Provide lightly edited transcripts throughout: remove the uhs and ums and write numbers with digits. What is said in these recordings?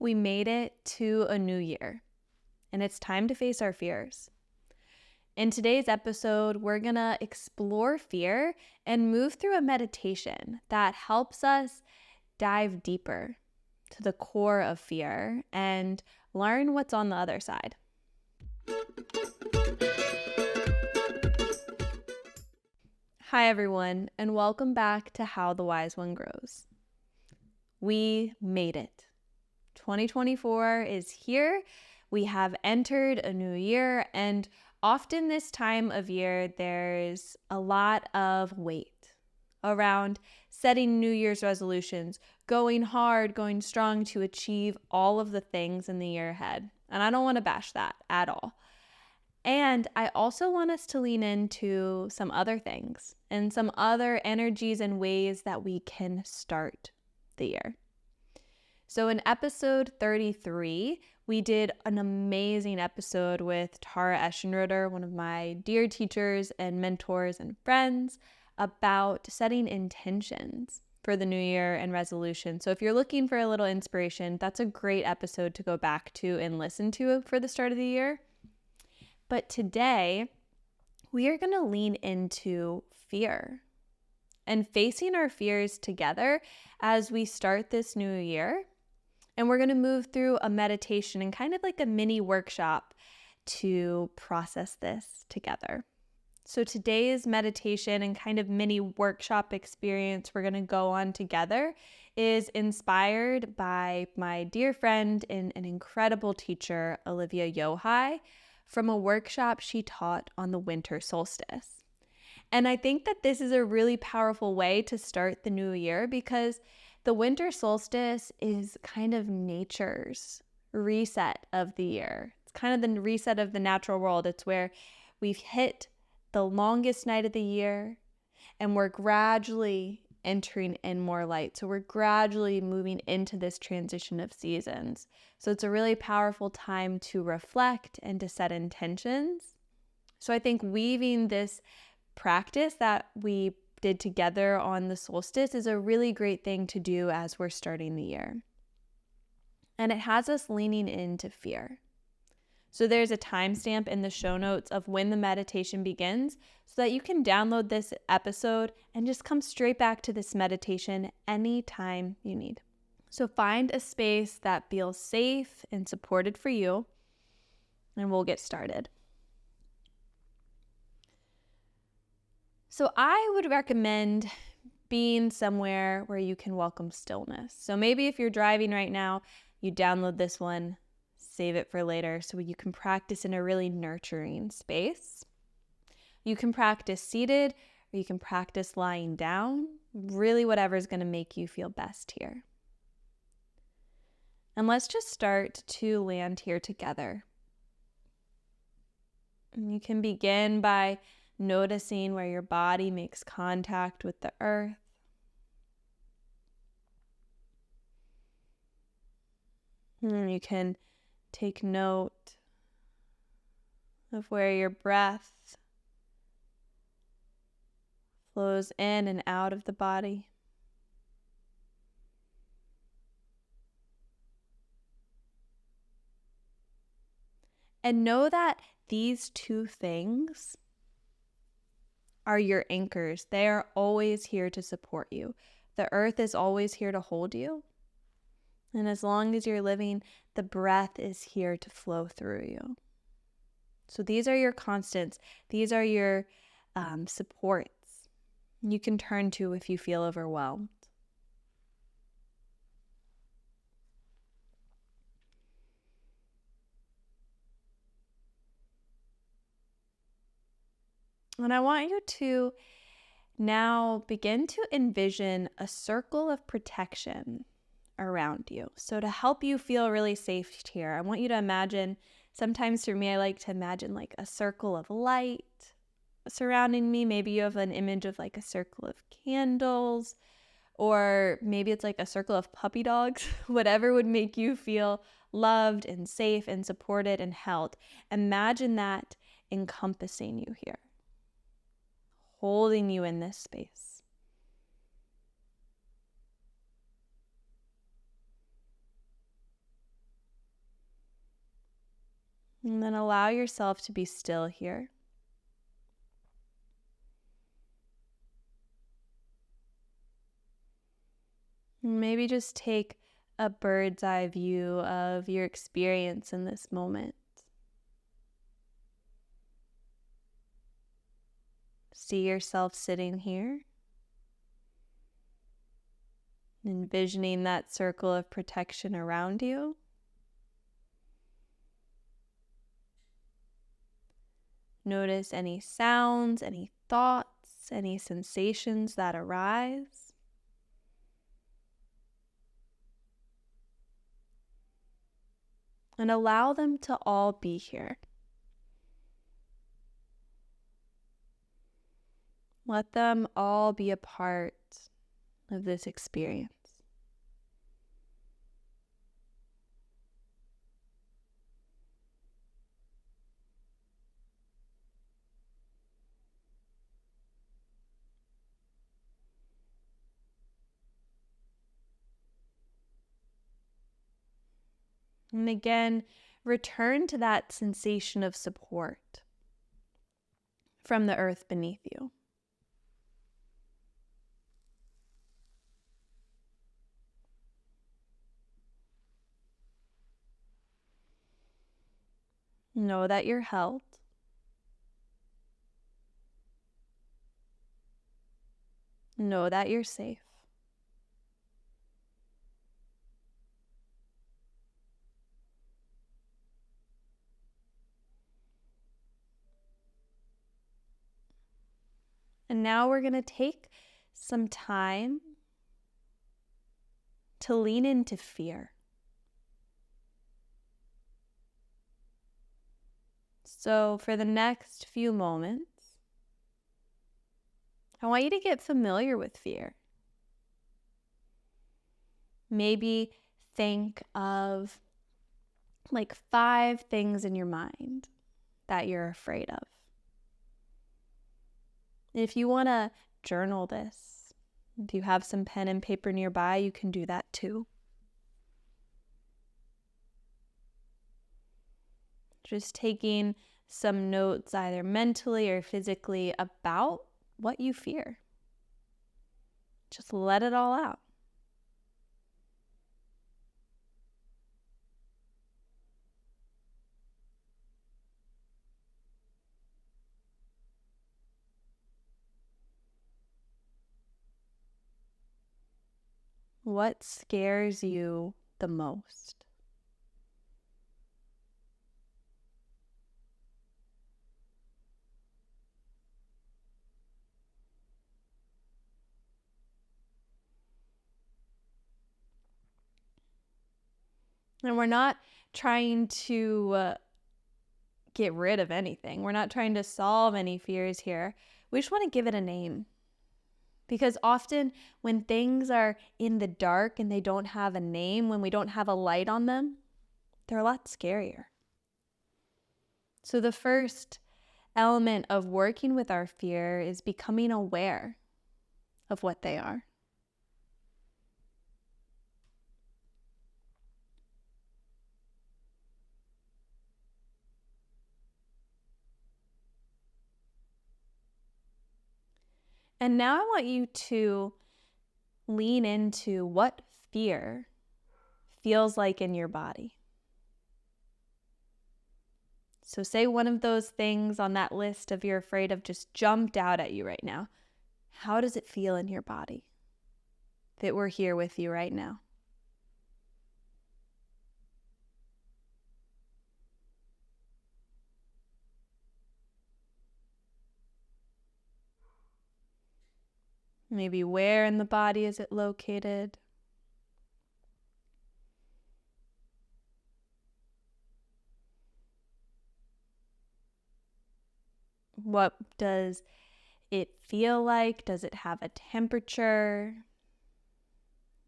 We made it to a new year, and it's time to face our fears. In today's episode, we're going to explore fear and move through a meditation that helps us dive deeper to the core of fear and learn what's on the other side. Hi, everyone, and welcome back to How the Wise One Grows. We made it. 2024 is here. We have entered a new year, and often this time of year, there's a lot of weight around setting New Year's resolutions, going hard, going strong to achieve all of the things in the year ahead. And I don't want to bash that at all. And I also want us to lean into some other things and some other energies and ways that we can start the year. So in episode 33, we did an amazing episode with Tara Eschenroeder, one of my dear teachers and mentors and friends, about setting intentions for the new year and resolution. So if you're looking for a little inspiration, that's a great episode to go back to and listen to for the start of the year. But today, we are going to lean into fear and facing our fears together as we start this new year. And we're going to move through a meditation and kind of like a mini workshop to process this together. So today's meditation and kind of mini workshop experience we're going to go on together is inspired by my dear friend and an incredible teacher, Olivia Yohai, from a workshop she taught on the winter solstice. And I think that this is a really powerful way to start the new year because the winter solstice is kind of nature's reset of the year. It's kind of the reset of the natural world. It's where we've hit the longest night of the year and we're gradually entering in more light. So we're gradually moving into this transition of seasons. So it's a really powerful time to reflect and to set intentions. So I think weaving this practice that we did together on the solstice is a really great thing to do as we're starting the year. And it has us leaning into fear. So there's a timestamp in the show notes of when the meditation begins so that you can download this episode and just come straight back to this meditation anytime you need. So find a space that feels safe and supported for you, and we'll get started. So I would recommend being somewhere where you can welcome stillness. So maybe if you're driving right now, you download this one, save it for later so you can practice in a really nurturing space. You can practice seated or you can practice lying down, really whatever is going to make you feel best here. And let's just start to land here together. And you can begin by noticing where your body makes contact with the earth. And you can take note of where your breath flows in and out of the body. And know that these two things are your anchors. They are always here to support you. The earth is always here to hold you. And as long as you're living, the breath is here to flow through you. So these are your constants. These are your supports you can turn to if you feel overwhelmed. And I want you to now begin to envision a circle of protection around you. So to help you feel really safe here, I want you to imagine, sometimes for me, I like to imagine like a circle of light surrounding me. Maybe you have an image of like a circle of candles, or maybe it's like a circle of puppy dogs, whatever would make you feel loved and safe and supported and held. Imagine that encompassing you here, holding you in this space. And then allow yourself to be still here. Maybe just take a bird's eye view of your experience in this moment. See yourself sitting here, envisioning that circle of protection around you. Notice any sounds, any thoughts, any sensations that arise. And allow them to all be here. Let them all be a part of this experience. And again, return to that sensation of support from the earth beneath you. Know that you're held. Know that you're safe. And now we're going to take some time to lean into fear. So for the next few moments, I want you to get familiar with fear. Maybe think of like 5 things in your mind that you're afraid of. If you want to journal this, if you have some pen and paper nearby, you can do that too. Just taking some notes either mentally or physically about what you fear. Just let it all out. What scares you the most? And we're not trying to get rid of anything. We're not trying to solve any fears here. We just want to give it a name. Because often when things are in the dark and they don't have a name, when we don't have a light on them, they're a lot scarier. So the first element of working with our fear is becoming aware of what they are. And now I want you to lean into what fear feels like in your body. So say one of those things on that list of you're afraid of just jumped out at you right now. How does it feel in your body if it were here with you right now? Maybe where in the body is it located? What does it feel like? Does it have a temperature,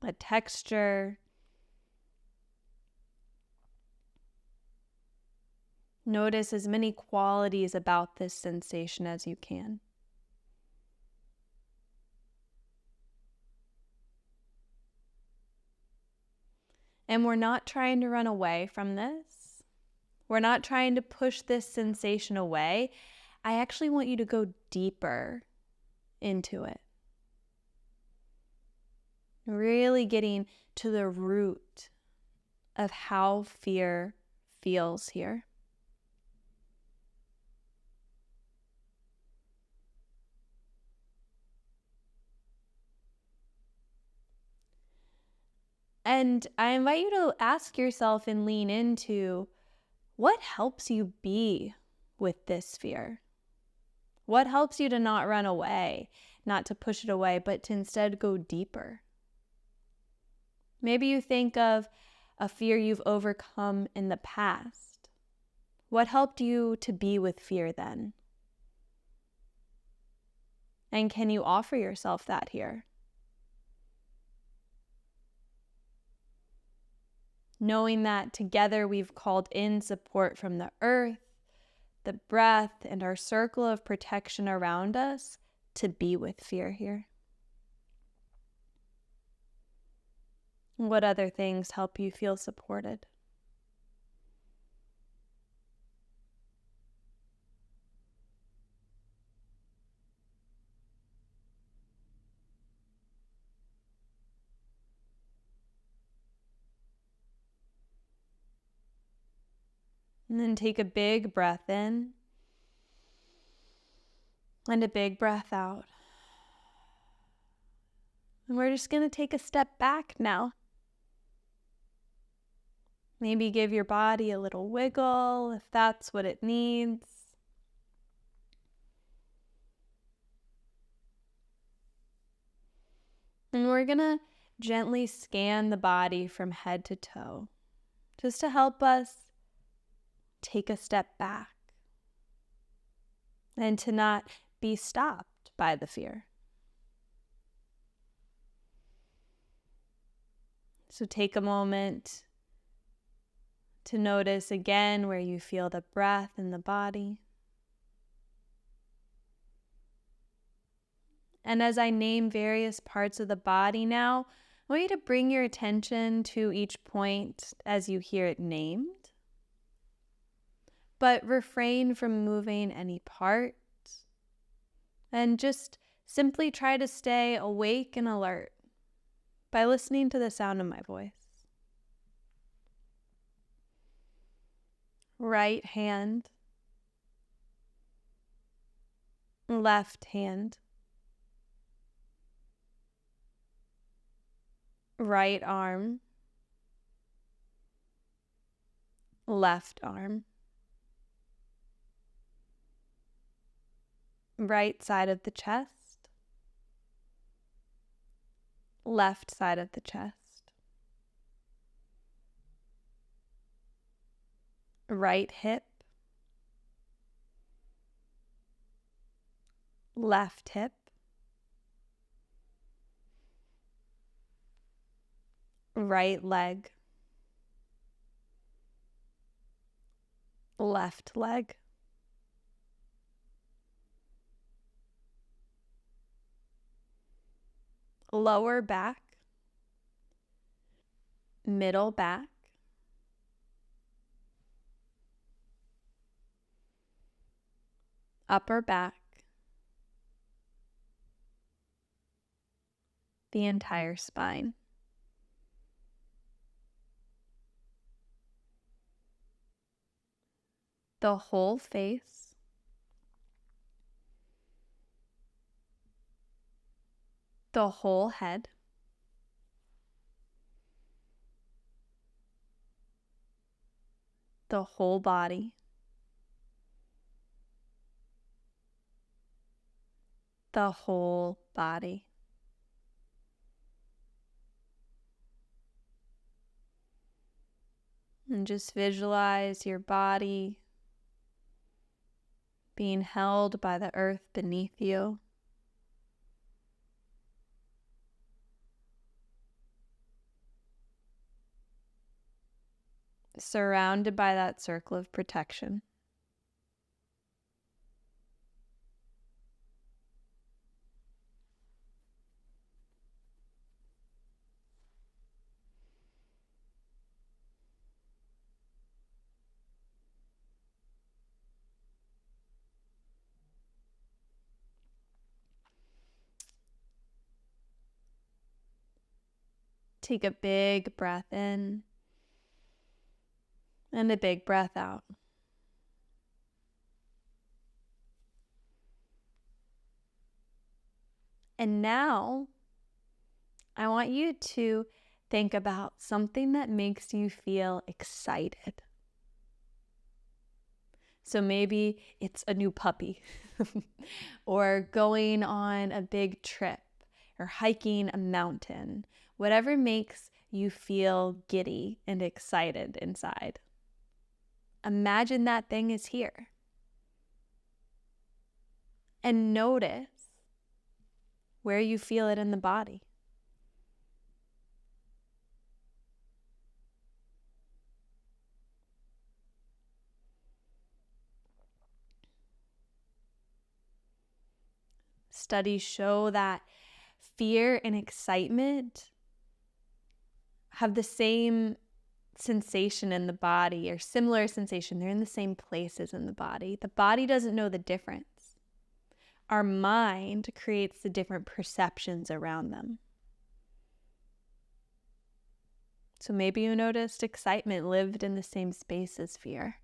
a texture? Notice as many qualities about this sensation as you can. And we're not trying to run away from this. We're not trying to push this sensation away. I actually want you to go deeper into it. Really getting to the root of how fear feels here. And I invite you to ask yourself and lean into what helps you be with this fear? What helps you to not run away, not to push it away, but to instead go deeper? Maybe you think of a fear you've overcome in the past. What helped you to be with fear then? And can you offer yourself that here? Knowing that together we've called in support from the earth, the breath, and our circle of protection around us to be with fear here. What other things help you feel supported? And then take a big breath in and a big breath out. And we're just going to take a step back now. Maybe give your body a little wiggle if that's what it needs. And we're going to gently scan the body from head to toe, just to help us take a step back and to not be stopped by the fear. So take a moment to notice again where you feel the breath in the body. And as I name various parts of the body now, I want you to bring your attention to each point as you hear it named, but refrain from moving any part and just simply try to stay awake and alert by listening to the sound of my voice. Right hand, left hand, right arm, left arm, right side of the chest, left side of the chest, right hip, left hip, right leg, left leg, lower back, middle back, upper back, the entire spine. The whole face, the whole head, the whole body, the whole body. And just visualize your body being held by the earth beneath you. Surrounded by that circle of protection. take a big breath in and a big breath out. And now I want you to think about something that makes you feel excited. So maybe it's a new puppy or going on a big trip or hiking a mountain, whatever makes you feel giddy and excited inside. Imagine that thing is here. And notice where you feel it in the body. Studies show that fear and excitement have the same sensation in the body, or similar sensation. They're in the same places in the body. The body doesn't know the difference. Our mind creates the different perceptions around them. So maybe you noticed excitement lived in the same space as fear.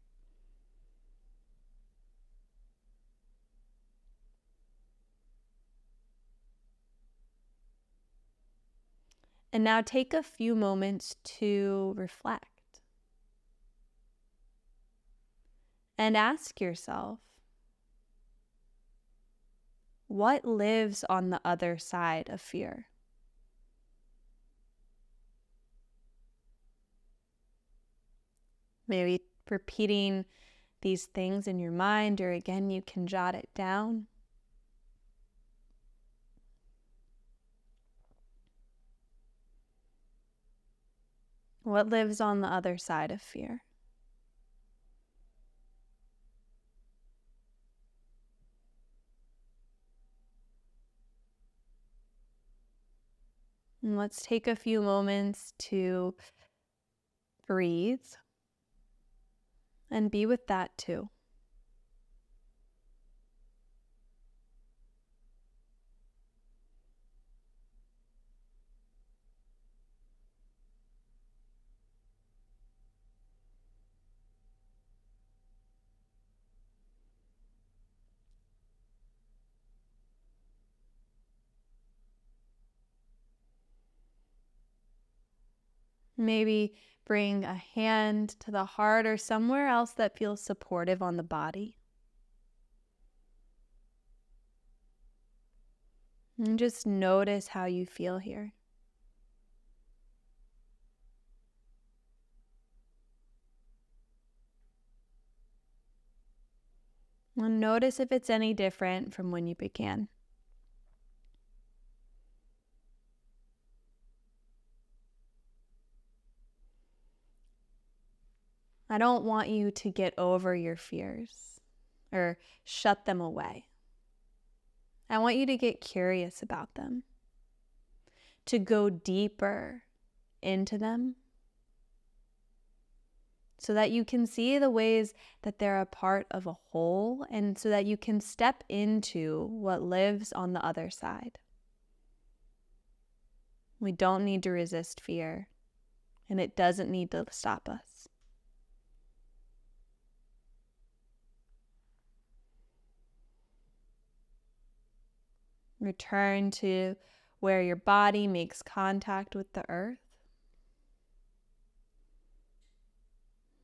And now take a few moments to reflect and ask yourself, what lives on the other side of fear? Maybe repeating these things in your mind, or again, you can jot it down. What lives on the other side of fear? And let's take a few moments to breathe and be with that too. Maybe bring a hand to the heart or somewhere else that feels supportive on the body. And just notice how you feel here. And notice if it's any different from when you began. I don't want you to get over your fears or shut them away. I want you to get curious about them, to go deeper into them so that you can see the ways that they're a part of a whole, and so that you can step into what lives on the other side. We don't need to resist fear, and it doesn't need to stop us. Return to where your body makes contact with the earth.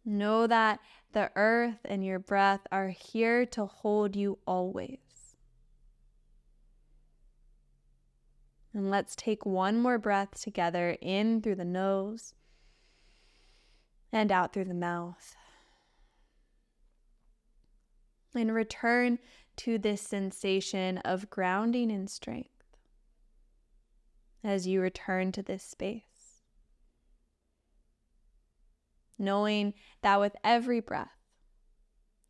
Know that the earth and your breath are here to hold you always. And let's take one more breath together, in through the nose and out through the mouth. And return to this sensation of grounding and strength as you return to this space. Knowing that with every breath,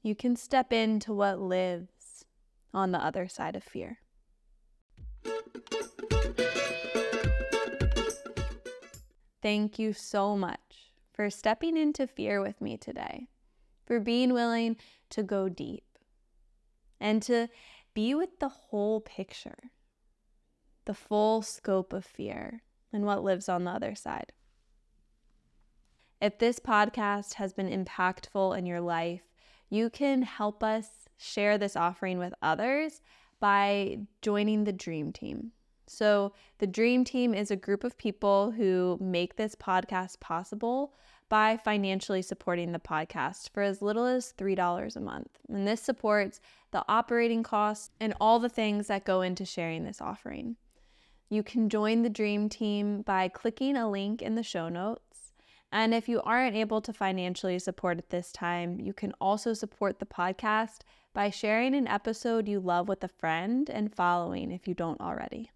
you can step into what lives on the other side of fear. Thank you so much for stepping into fear with me today, for being willing to go deep and to be with the whole picture, the full scope of fear, and what lives on the other side. If this podcast has been impactful in your life, you can help us share this offering with others by joining the Dream Team. So the Dream Team is a group of people who make this podcast possible by financially supporting the podcast for as little as $3 a month. And this supports the operating costs and all the things that go into sharing this offering. You can join the Dream Team by clicking a link in the show notes. And if you aren't able to financially support at this time, you can also support the podcast by sharing an episode you love with a friend and following if you don't already.